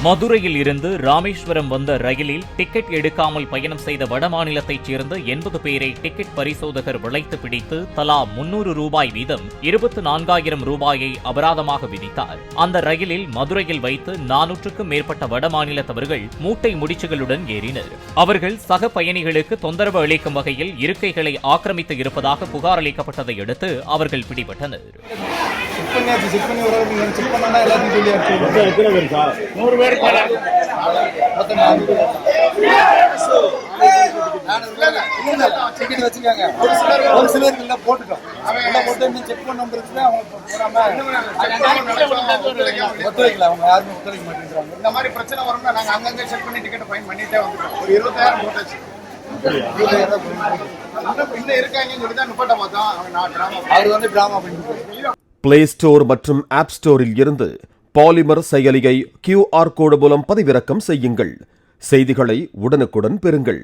மதுரையில் இருந்து ராமேஸ்வரம் வந்த ரயிலில் டிக்கெட் எடுக்காமல் பயணம் செய்த வடமாநிலத்தைச் சேர்ந்த 80 பேரை டிக்கெட் பரிசோதகர் விளைத்து பிடித்து தலா 300 ரூபாய் வீதம் 24,000 ரூபாயை அபராதமாக விதித்தார். அந்த ரயிலில் மதுரையில் வைத்து 400க்கும் மேற்பட்ட வடமாநிலத்தவர்கள் மூட்டை முடிச்சுகளுடன் ஏறினர். அவர்கள் சக பயணிகளுக்கு தொந்தரவு அளிக்கும் வகையில் இருக்கைகளை ஆக்கிரமித்து இருப்பதாக புகார் அளிக்கப்பட்டதை அடுத்து அவர்கள் பிடிபட்டனர். பிளே ஸ்டோர் மற்றும் ஆப் ஸ்டோரில் இருந்து பாலிமர் செயலியை QR கோடு மூலம் பதிவிறக்கம் செய்யுங்கள். செய்திகளை உடனுக்குடன் பெறுங்கள்.